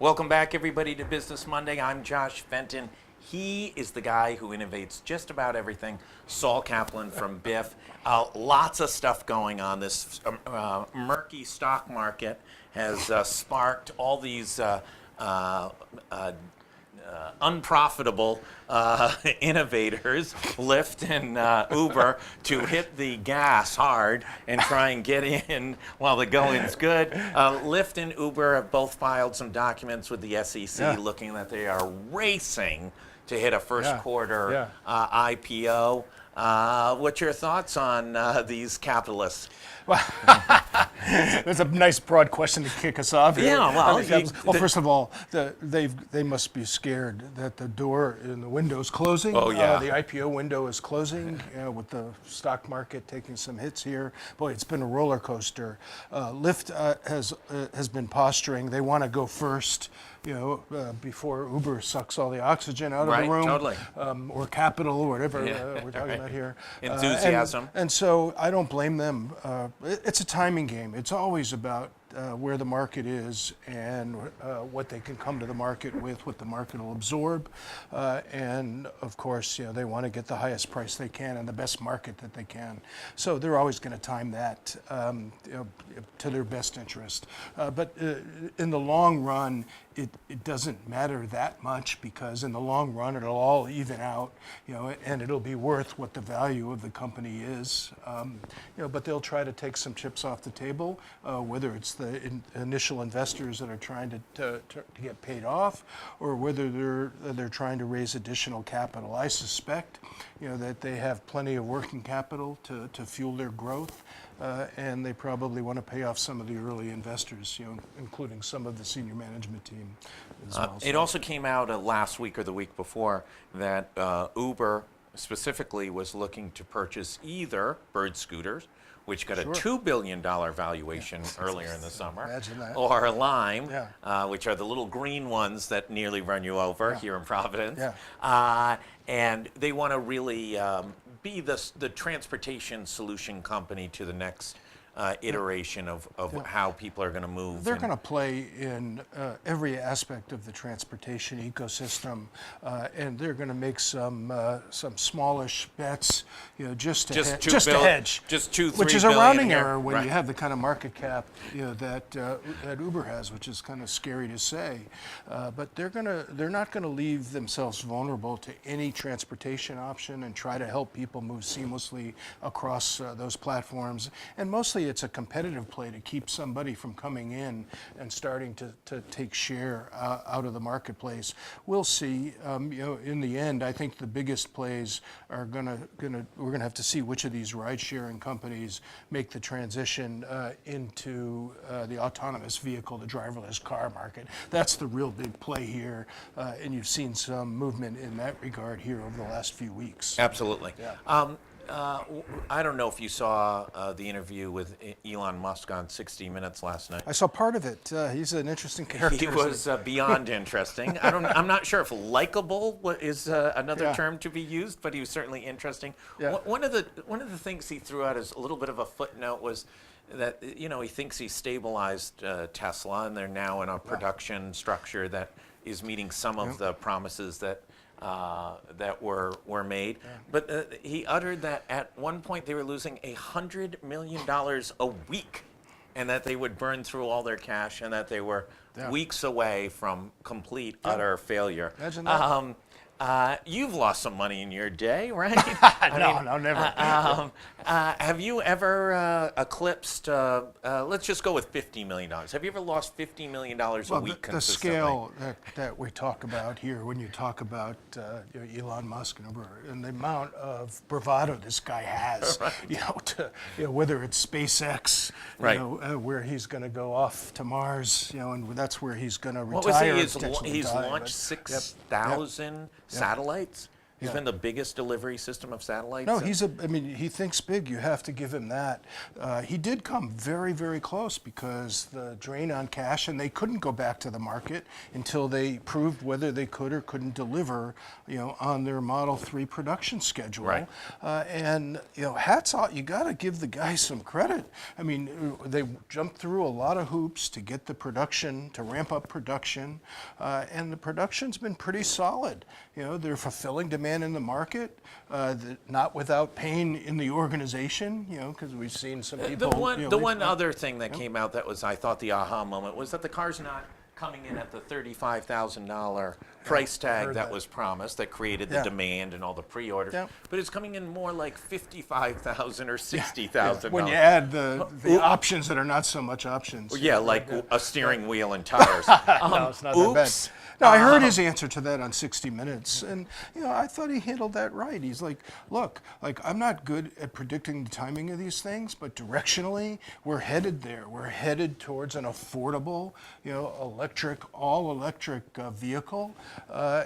Welcome back, everybody, to Business Monday. I'm Josh Fenton. He is the guy who innovates just about everything. Saul Kaplan from Biff. Lots of stuff going on. This murky stock market has sparked all these unprofitable innovators, Lyft and Uber, to hit the gas hard and try and get in while the going's good. Lyft and Uber have both filed some documents with the SEC looking that they are racing to hit a first quarter IPO. What's your thoughts on these capitalists? Well, that's a nice broad question to kick us off here. Yeah, well, first of all, they must be scared that the door in the window is closing. Oh, yeah. The IPO window is closing with the stock market taking some hits here. Boy, it's been a roller coaster. Lyft has been posturing. They want to go first, before Uber sucks all the oxygen out of the room. Totally. Or capital, or whatever we're talking about here. Enthusiasm. And so I don't blame them. It's a timing game. It's always about where the market is and what they can come to the market with, what the market will absorb. And of course, they want to get the highest price they can and the best market that they can. So they're always going to time that to their best interest. But in the long run, it doesn't matter that much, because in the long run it'll all even out, and it'll be worth what the value of the company is. But they'll try to take some chips off the table, whether it's the initial investors that are trying to get paid off, or whether they're trying to raise additional capital. I suspect, that they have plenty of working capital to fuel their growth. And they probably want to pay off some of the early investors, including some of the senior management team as well. It also came out last week or the week before that Uber specifically was looking to purchase either Bird Scooters, which got a $2 billion valuation earlier in the summer, Imagine that. or Lime, which are the little green ones that nearly run you over here in Providence. And they want to really be the transportation solution company to the next iteration of how people are going to move. They're going to play in every aspect of the transportation ecosystem, and they're going to make some smallish bets, just to hedge. Just 2-3 which is a billion rounding here. error when you have the kind of market cap that Uber has, which is kind of scary to say. But they're not going to leave themselves vulnerable to any transportation option and try to help people move seamlessly across those platforms. And mostly it's a competitive play to keep somebody from coming in and starting to take share out of the marketplace. We'll see. In the end, I think the biggest plays are we're gonna have to see which of these ride-sharing companies make the transition into the autonomous vehicle, the driverless car market. That's the real big play here, and you've seen some movement in that regard here over the last few weeks. Absolutely. Yeah. I don't know if you saw the interview with Elon Musk on 60 Minutes last night. I saw part of it. He's an interesting character. He was beyond interesting. I'm not sure if likable is another term to be used, but he was certainly interesting. Yeah. One of the things he threw out as a little bit of a footnote was that he thinks he stabilized Tesla, and they're now in a production structure that is meeting some of the promises that were made. But he uttered that at one point they were losing $100 million a week, and that they would burn through all their cash, and that they were weeks away from complete, utter failure. Imagine that. You've lost some money in your day, right? No, never. Have you ever eclipsed, let's just go with $50 million. Have you ever lost $50 million a week consistently? The scale that we talk about here, when you talk about Elon Musk and the amount of bravado this guy has, whether it's SpaceX, where he's going to go off to Mars, and that's where he's going to retire. What was he? He's launched 6,000 satellites. He's been the biggest delivery system of satellites. No, he thinks big. You have to give him that. He did come very, very close because the drain on cash, and they couldn't go back to the market until they proved whether they could or couldn't deliver, on their Model 3 production schedule. Right. And, hats off. You got to give the guy some credit. I mean, they jumped through a lot of hoops to get the production, to ramp up production, and the production's been pretty solid. They're fulfilling demand in the market, not without pain in the organization, because we've seen some people. The one other thing that came out that was, I thought, the aha moment was that the car's not coming in at the $35,000 price tag that was promised, that created the demand and all the pre-orders, but it's coming in more like $55,000 or $60,000. When you add the options that are not so much options. Yeah, like a steering wheel and tires. No, it's not that bad. No, I heard his answer to that on 60 Minutes, and I thought he handled that right. He's like, look, I'm not good at predicting the timing of these things, but directionally, we're headed there. We're headed towards an affordable, all-electric vehicle,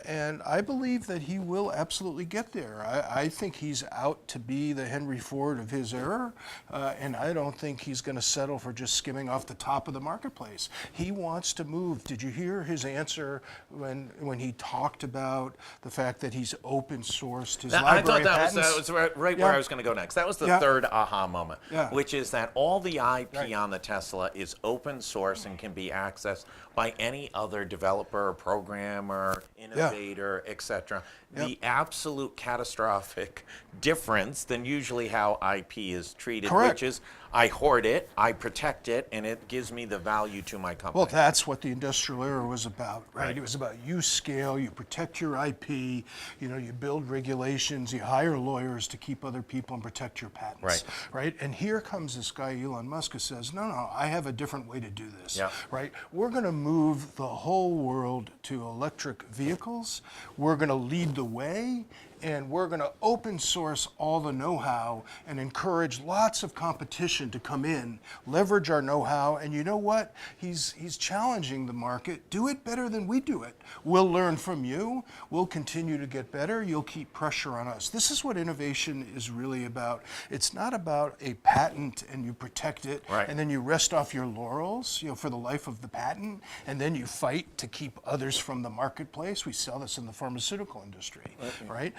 and I believe that he will absolutely get there. I think he's out to be the Henry Ford of his era, and I don't think he's going to settle for just skimming off the top of the marketplace. He wants to move. Did you hear his answer when he talked about the fact that he's open sourced his library I thought patents? that was right where I was going to go next. That was the third aha moment, which is that all the IP on the Tesla is open source and can be accessed by any other developer, programmer, innovator, etc. The absolute catastrophic difference than usually how IP is treated, which is I hoard it, I protect it, and it gives me the value to my company. Well, that's what the industrial era was about, right? It was about you scale, you protect your IP, you build regulations, you hire lawyers to keep other people and protect your patents, right? And here comes this guy, Elon Musk, who says, no, I have a different way to do this, right? We're going to move the whole world to electric vehicles. We're going to lead the way, and we're going to open source all the know-how and encourage lots of competition to come in, leverage our know-how, and you know what? He's challenging the market. Do it better than we do it. We'll learn from you. We'll continue to get better. You'll keep pressure on us. This is what innovation is really about. It's not about a patent and you protect it, and then you rest off your laurels, for the life of the patent, and then you fight to keep others from the marketplace. We sell this in the pharmaceutical industry, right?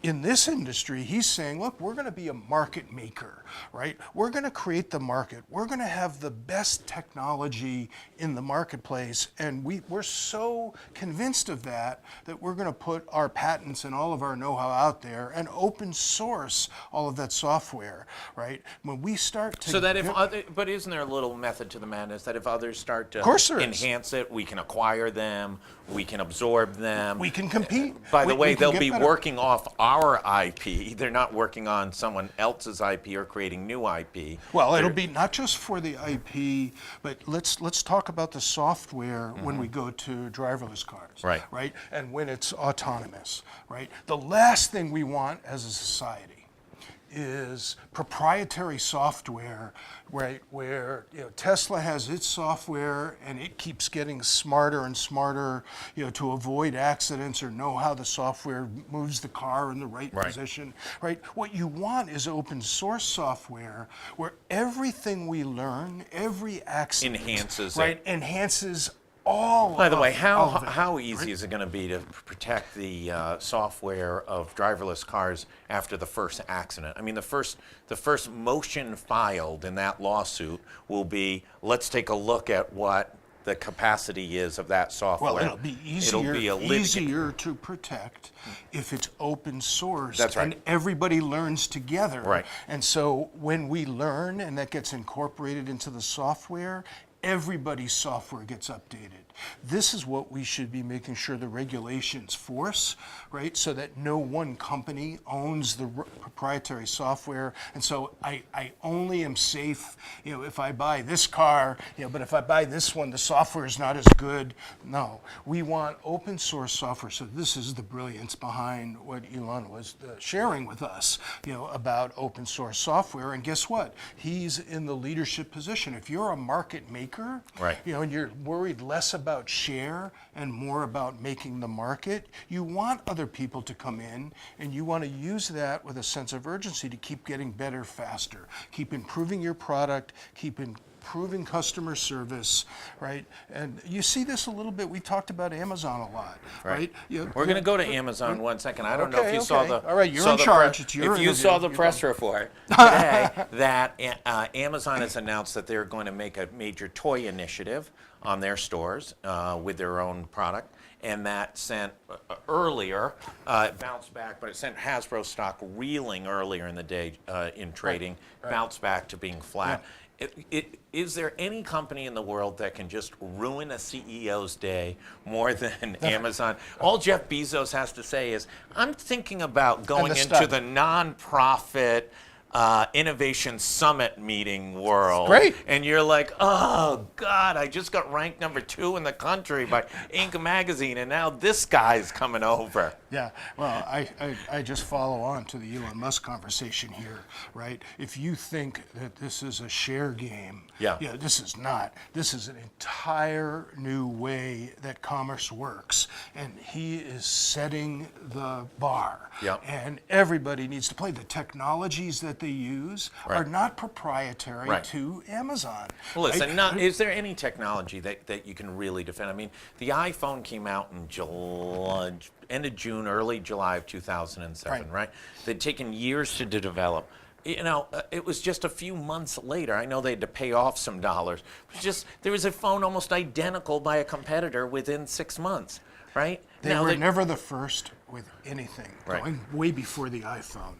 In this industry, he's saying, look, we're going to be a market maker, right? We're going to create the market. We're going to have the best technology in the marketplace, and we're so convinced of that we're going to put our patents and all of our know-how out there and open source all of that software, right? When we start to... But isn't there a little method to the madness that if others start to enhance it, we can acquire them, we can absorb them. We can compete. By the way, they'll be working off our IP. They're not working on someone else's IP or creating new IP. Well, it'll be not just for the IP, but let's talk about the software when we go to driverless cars, right? And when it's autonomous, right? The last thing we want as a society is proprietary software, right, where Tesla has its software and it keeps getting smarter and smarter, to avoid accidents or know how the software moves the car in the right position, right? What you want is open source software where everything we learn, every accident, enhances all. By the way, how easy is it going to be to protect the software of driverless cars after the first accident? I mean, the first motion filed in that lawsuit will be, let's take a look at what the capacity is of that software. Well, it'll be easier to protect if it's open source and everybody learns together. Right. And so when we learn and that gets incorporated into the software, everybody's software gets updated. This is what we should be making sure the regulations force, right? So that no one company owns the proprietary software. And so I only am safe, if I buy this car, but if I buy this one, the software is not as good. No, we want open source software. So this is the brilliance behind what Elon was sharing with us, about open source software. And guess what? He's in the leadership position. If you're a market maker, maker, Right. and you're worried less about share and more about making the market, you want other people to come in, and you want to use that with a sense of urgency to keep getting better faster, keep improving your product, keep improving customer service, right? And you see this a little bit. We talked about Amazon a lot, right? We're going to go to Amazon one second. I don't know if you saw the. All right, you're saw in the charge. pre- It's your If you interview. saw the You press go. report today that Amazon has announced that they're going to make a major toy initiative on their stores with their own product. And that sent earlier, it bounced back, but it sent Hasbro stock reeling earlier in the day in trading, bounced back to being flat. Is there any company in the world that can just ruin a CEO's day more than Amazon? All Jeff Bezos has to say is, I'm thinking about going into stunt. the nonprofit innovation summit meeting world. Great. And you're like, oh God, I just got ranked number 2 in the country by Inc. magazine, and now this guy's coming over. Yeah, well, I just follow on to the Elon Musk conversation here, right? If you think that this is a share game, this is not. This is an entire new way that commerce works, and he is setting the bar. Yeah. And everybody needs to play. The technologies that they use are not proprietary to Amazon. Well, listen, right? is there any technology that you can really defend? I mean, the iPhone came out in July, end of June, early July of 2007, right? They'd taken years to develop. It was just a few months later. I know they had to pay off some dollars. There was a phone almost identical by a competitor within 6 months, right? They were never the first with anything, going way before the iPhone.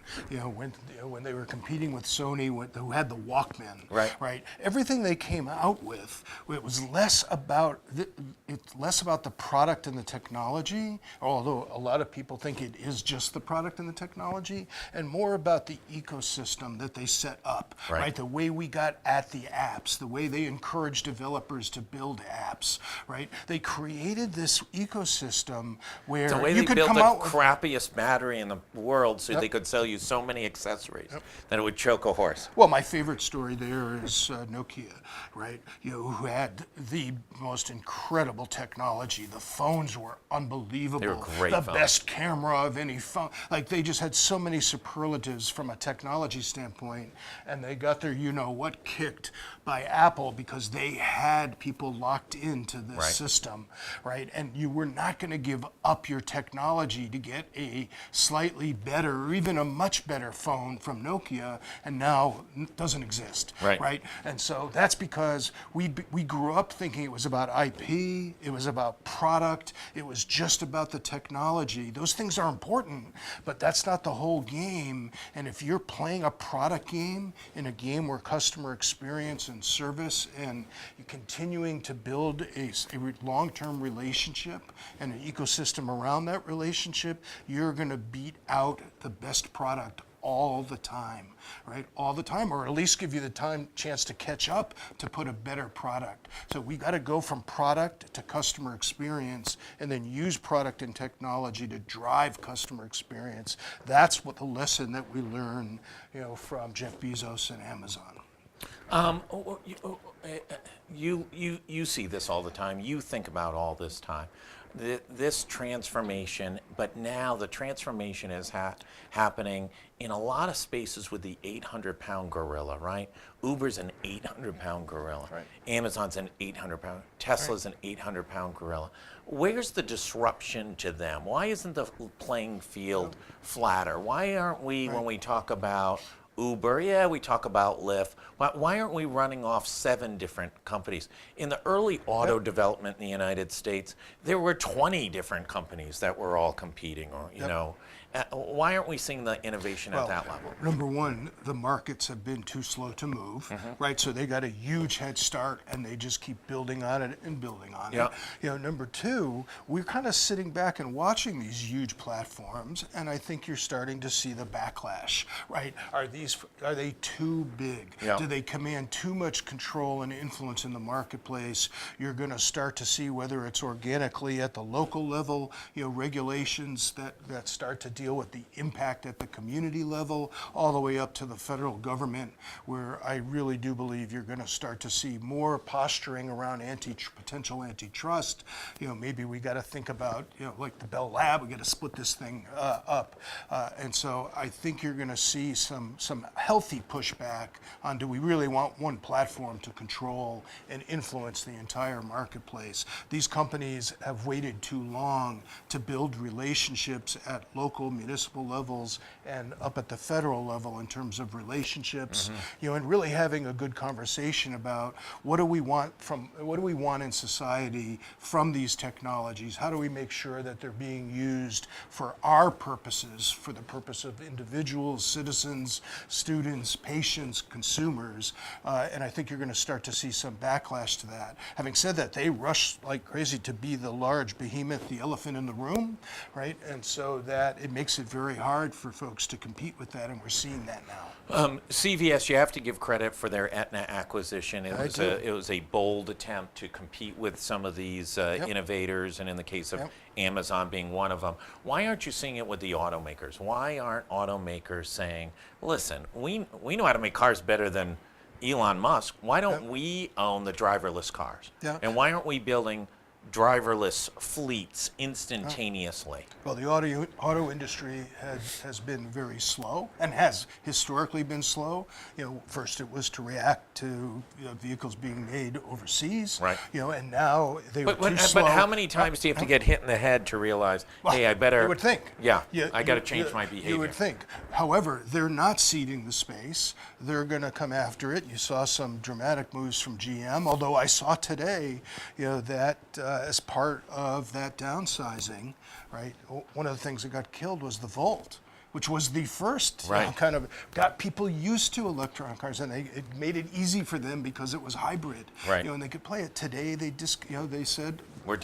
When they were competing with Sony, who had the Walkman, right? Everything they came out with, it was less about the product and the technology, although a lot of people think it is just the product and the technology, and more about the ecosystem that they set up, right? The way we got at the apps, the way they encouraged developers to build apps, right? They created this ecosystem where the way you they could built come the out crappiest battery in the world so they could sell you so many accessories that it would choke a horse. Well, my favorite story there is Nokia, right? Who had the most incredible technology. The phones were unbelievable. They were great The phones. best camera of any phone. Like, they just had so many superlatives from a technology standpoint, and they got their you-know-what kicked by Apple because they had people locked into this system, right? And you were not going to give up your technology to get a slightly better or even a much better phone from Nokia, and now it doesn't exist, right? And so that's because we grew up thinking it was about IP, it was about product, it was just about the technology. Those things are important, but that's not the whole game. And if you're playing a product game in a game where customer experience and service and you're continuing to build a long-term relationship and an ecosystem around that relationship, you're going to beat out the best product all the time, right? All the time, or at least give you the chance to catch up to put a better product. So we got to go from product to customer experience, and then use product and technology to drive customer experience. That's what the lesson that we learn, from Jeff Bezos and Amazon. You see this all the time. You think about all this time. This transformation, but now the transformation is happening in a lot of spaces with the 800-pound gorilla, right? Uber's an 800-pound gorilla. Right. Amazon's an 800-pound. Tesla's an 800-pound gorilla. Where's the disruption to them? Why isn't the playing field flatter? Why aren't we, when we talk about Uber, we talk about Lyft. Why aren't we running off 7 different companies? In the early auto development in the United States, there were 20 different companies that were all competing, or why aren't we seeing the innovation at that level? Number one, the markets have been too slow to move, right? So they got a huge head start, and they just keep building on it and building on it. Number two, we're kind of sitting back and watching these huge platforms, and I think you're starting to see the backlash, right? Are they too big? Do they command too much control and influence in the marketplace? You're going to start to see whether it's organically at the local level, regulations that start to deal with the impact at the community level, all the way up to the federal government, where I really do believe you're going to start to see more posturing around potential antitrust. Maybe we got to think about, like the Bell Lab, we got to split this thing up. And so I think you're going to see some healthy pushback on, do we really want one platform to control and influence the entire marketplace? These companies have waited too long to build relationships at local, municipal levels and up at the federal level in terms of relationships, and really having a good conversation about what do we want in society from these technologies? How do we make sure that they're being used for our purposes, for the purpose of individuals, citizens, students, patients, consumers? And I think you're going to start to see some backlash to that. Having said that, they rush like crazy to be the large behemoth, the elephant in the room, right? And so that it makes it very hard for folks to compete with that, and we're seeing that now. CVS, you have to give credit for their Aetna acquisition. It was a bold attempt to compete with some of these innovators, and in the case of Amazon being one of them. Why aren't you seeing it with the automakers? Why aren't automakers saying, listen, we know how to make cars better than Elon Musk. Why don't we own the driverless cars? And why aren't we building driverless fleets instantaneously? Well, the auto industry has been very slow, and has historically been slow. First it was to react to vehicles being made overseas, right? And now they were too slow. But how many times do you have to get hit in the head to realize, hey, I better? You would think. I got to change my behavior. You would think. However, they're not ceding the space. They're going to come after it. You saw some dramatic moves from GM, although I saw today, that as part of that downsizing, right, one of the things that got killed was the Volt, which was the first kind of got people used to electronic cars, and it made it easy for them because it was hybrid, and they could play it. Today they they said, we're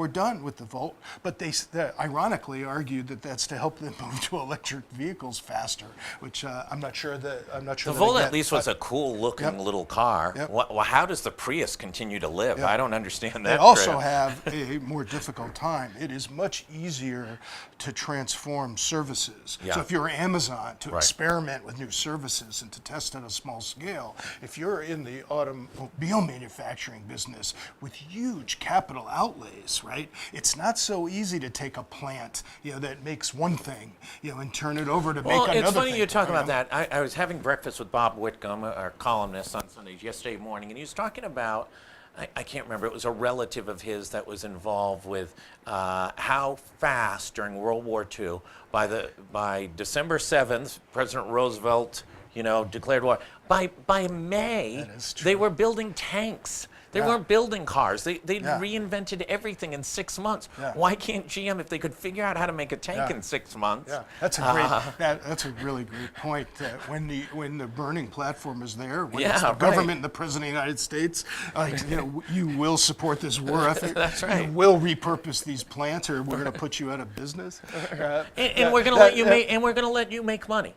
done with the Volt, but they ironically argued that that's to help them move to electric vehicles faster, which I'm not sure. The Volt at least was a cool looking little car. Well, how does the Prius continue to live? I don't understand that. They also have a more difficult time. It is much easier to transform services. So if you're Amazon, to experiment with new services and to test on a small scale, if you're in the automobile manufacturing business with huge capital outlays, right, it's not so easy to take a plant, that makes one thing, and turn it over to make another thing. Well, it's funny you talk about that. I was having breakfast with Bob Whitcomb, our columnist on Sundays, yesterday morning, and he was talking about, I can't remember, it was a relative of his that was involved with how fast during World War II, by December 7th, President Roosevelt, declared war. By May, they were building tanks. They weren't building cars. They reinvented everything in 6 months. Why can't GM, if they could figure out how to make a tank in 6 months? That's a really great point. When the burning platform is there, when it's the government and the President of the United States, you will support this war effort. That's right. You will repurpose these plants, or we're going to put you out of business. And we're going to let you make. And we're going to let you make money.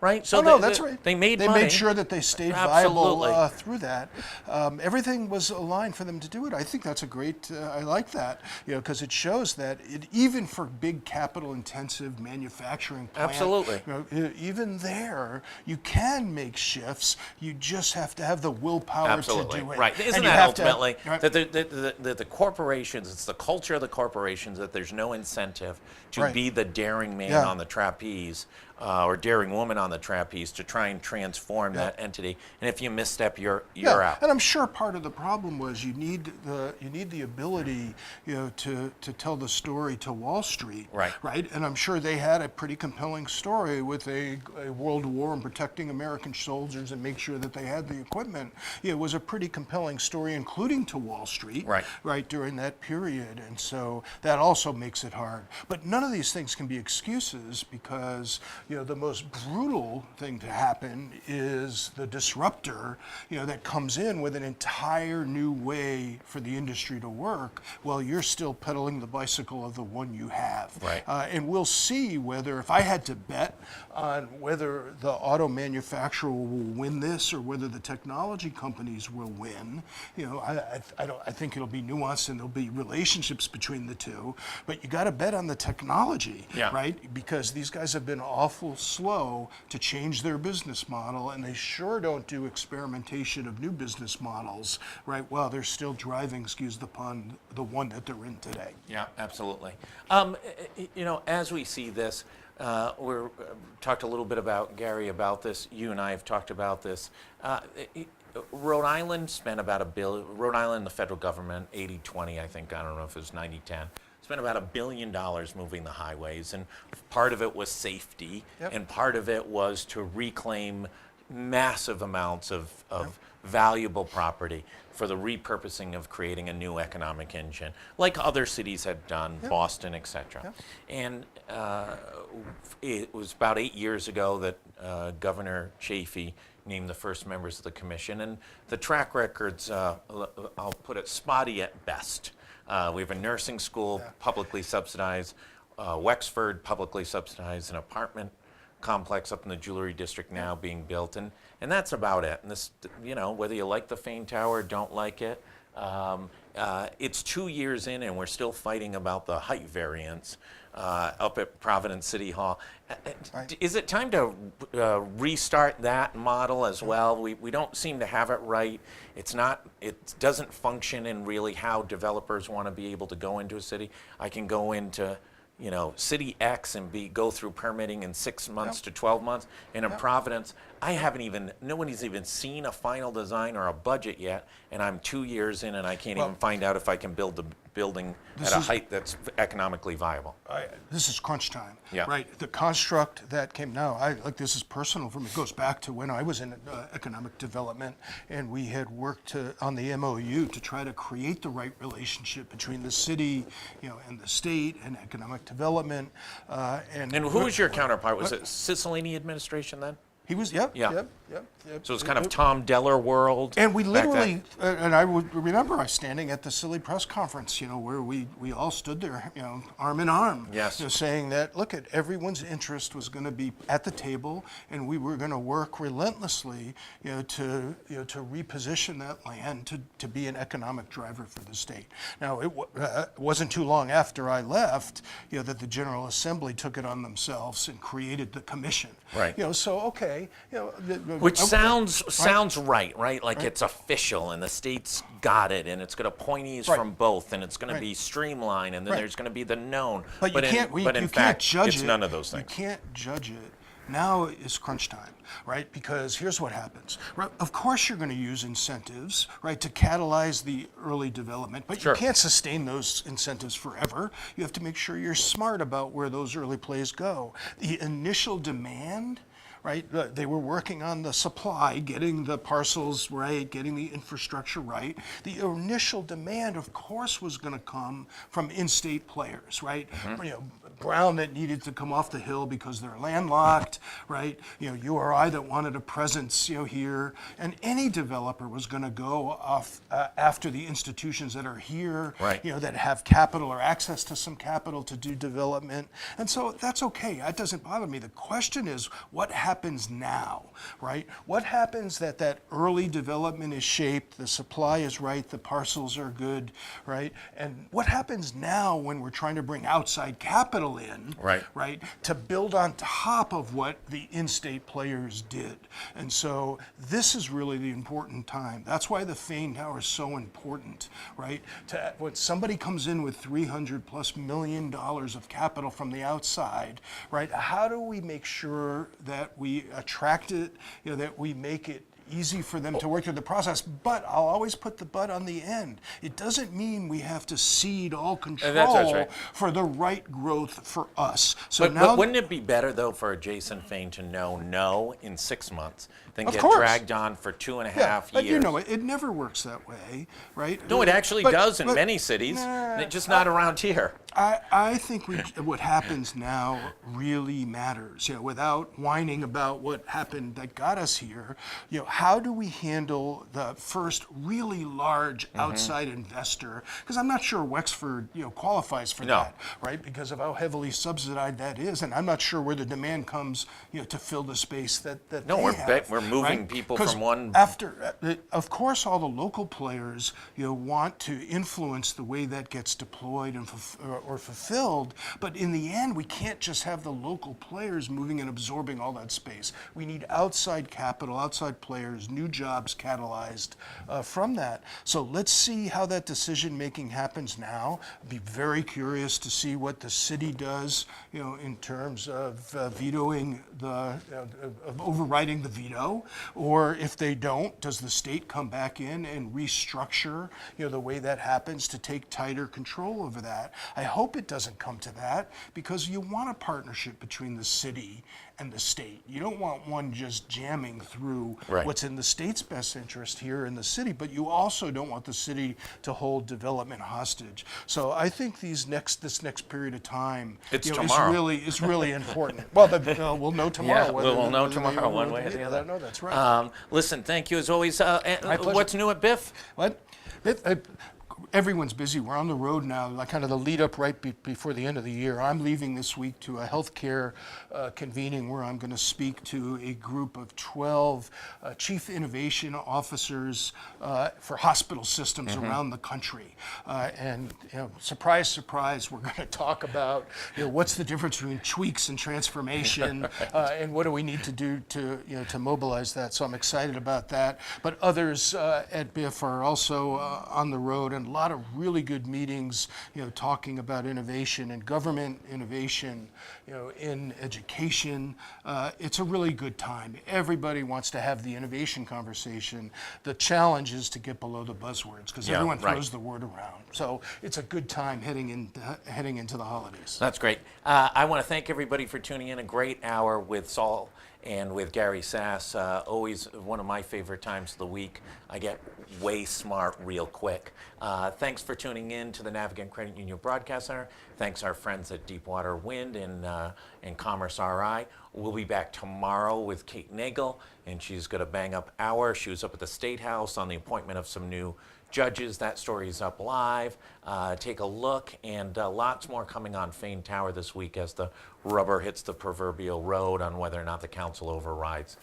Right. So that's right. They made money. They made sure that they stayed viable through that. Everything was aligned for them to do it. I think that's a great, I like that, because it shows that even for big capital intensive manufacturing plant, even there, you can make shifts. You just have to have the willpower to do it. Right. Isn't that ultimately that the corporations, it's the culture of the corporations that there's no incentive to be the daring man on the trapeze, or daring woman on the trapeze to try and transform that entity. And if you misstep, you're out. And I'm sure part of the problem was you need the ability, to tell the story to Wall Street. Right. And I'm sure they had a pretty compelling story with a world war and protecting American soldiers and make sure that they had the equipment. It was a pretty compelling story, including to Wall Street. Right during that period. And so that also makes it hard. But none of these things can be excuses, because the most brutal thing to happen is the disruptor, that comes in with an entire new way for the industry to work while you're still pedaling the bicycle of the one you have. Right. And we'll see whether, if I had to bet on whether the auto manufacturer will win this or whether the technology companies will win, I think it'll be nuanced and there'll be relationships between the two, but you got to bet on the technology, right? Because these guys have been awful slow to change their business model, and they sure don't do experimentation of new business models, right? While they're still driving, excuse the pun, the one that they're in today. Yeah, absolutely. As we see this, we're talked a little bit about, Gary, about this. You and I have talked about this. Rhode Island spent about $1 billion. Rhode Island, the federal government, 80-20, I think. I don't know if it was 90-10. Spent about $1 billion moving the highways, and part of it was safety, and part of it was to reclaim massive amounts of valuable property for the repurposing of creating a new economic engine, like other cities had done, Boston, etc. And it was about 8 years ago that Governor Chafee named the first members of the commission, and the track record's, I'll put it, spotty at best. We have a nursing school publicly subsidized, Wexford publicly subsidized, an apartment complex up in the Jewelry District now being built, and that's about it. And this, whether you like the Fane Tower or don't like it, it's 2 years in and we're still fighting about the height variance up at Providence City Hall. Is it time to restart that model as well? We don't seem to have it right. It doesn't function in really how developers want to be able to go into a city. I can go into city X and go through permitting in 6 months to 12 months. And in Providence, nobody's even seen a final design or a budget yet, and I'm 2 years in and I can't even find out if I can build the building at a height that's economically viable. This is crunch time, Yeah. right? The construct that came now, this is personal for me. It goes back to when I was in economic development, and we had worked on the MOU to try to create the right relationship between the city, and the state and economic development. And who was your counterpart? Was it Cicilline administration then? He was, Yeah. yep. So it was kind of Tom Deller world. And we back literally, and I would remember us standing at the Silly Press Conference, where we all stood there, arm in arm, Yes. saying that, look, everyone's interest was going to be at the table, and we were going to work relentlessly, to reposition that land to be an economic driver for the state. Now, it wasn't too long after I left, that the General Assembly took it on themselves and created the commission. Right. So okay, Which sounds right? Like it's official and the state's got it and it's got appointees from both and it's going to be streamlined and then there's going to be the known. But in fact, can't judge it's none of those things. You can't judge it. Now is crunch time, right? Because here's what happens. Right? Of course you're going to use incentives, right, to catalyze the early development, but you can't sustain those incentives forever. You have to make sure you're smart about where those early plays go. The initial demand, right? They were working on the supply, getting the parcels right, getting the infrastructure right. The initial demand, of course, was going to come from in-state players, right? Brown that needed to come off the hill because they're landlocked, right? URI that wanted a presence, here, and any developer was going to go off after the institutions that are here, right. That have capital or access to some capital to do development, and so that's okay. That doesn't bother me. The question is, what happens now, right? What happens that early development is shaped, the supply is right, the parcels are good, right? And what happens now when we're trying to bring outside capital in, right, to build on top of what the in-state players did? And so this is really the important time. That's why the Fane Tower is so important, right? When somebody comes in with $300+ million of capital from the outside, right, how do we make sure that we attract it, that we make it easy for them to work through the process? But I'll always put the but on the end. It doesn't mean we have to cede all control for the right growth for us. So but wouldn't it be better, though, for Jason Fane to know no in 6 months than get dragged on for 2.5 years? But it never works that way, right? No, it actually does in many cities, just not around here. I think what happens now really matters. Without whining about what happened that got us here, how do we handle the first really large outside investor? Because I'm not sure Wexford, qualifies for No. that, right? Because of how heavily subsidized that is, and I'm not sure where the demand comes, to fill the space that No, they have. we're moving right? people 'Cause from one. After, of course, all the local players, want to influence the way that gets deployed and or fulfilled. But in the end, we can't just have the local players moving and absorbing all that space. We need outside capital, outside players, new jobs catalyzed from that. So let's see how that decision making happens now. I'd be very curious to see what the city does, in terms of vetoing of overriding the veto, or if they don't, does the state come back in and restructure, the way that happens to take tighter control over that? I hope it doesn't come to that, because you want a partnership between the city and the state. You don't want one just jamming through Right. what's in the state's best interest here in the city, but you also don't want the city to hold development hostage. So I think this next period of time It's is tomorrow. really important. Well, we'll know tomorrow. Yeah, whether we'll know whether they tomorrow one overrule way or the other. No, that's right. Listen, thank you as always. pleasure. What's new at Biff? What? Everyone's busy. We're on the road now, like kind of the lead up right before the end of the year. I'm leaving this week to a healthcare convening where I'm going to speak to a group of 12 chief innovation officers for hospital systems around the country. And surprise, surprise, we're going to talk about what's the difference between tweaks and transformation, and what do we need to do to mobilize that. So I'm excited about that. But others at Biff are also on the road, and a lot of really good meetings, talking about innovation and government innovation, in education. It's a really good time. Everybody wants to have the innovation conversation. The challenge is to get below the buzzwords, because Yeah, everyone right. throws the word around. So it's a good time heading into the holidays. That's great. I want to thank everybody for tuning in. A great hour with Saul and with Gary Sass. Always one of my favorite times of the week. I get way smart real quick. Thanks for tuning in to the Navigant Credit Union Broadcast Center. Thanks our friends at Deepwater Wind and Commerce RI. We'll be back tomorrow with Kate Nagel, and she's going to bang up our. She was up at the State House on the appointment of some new judges. That story is up live. Take a look, and lots more coming on Fane Tower this week as the rubber hits the proverbial road on whether or not the council overrides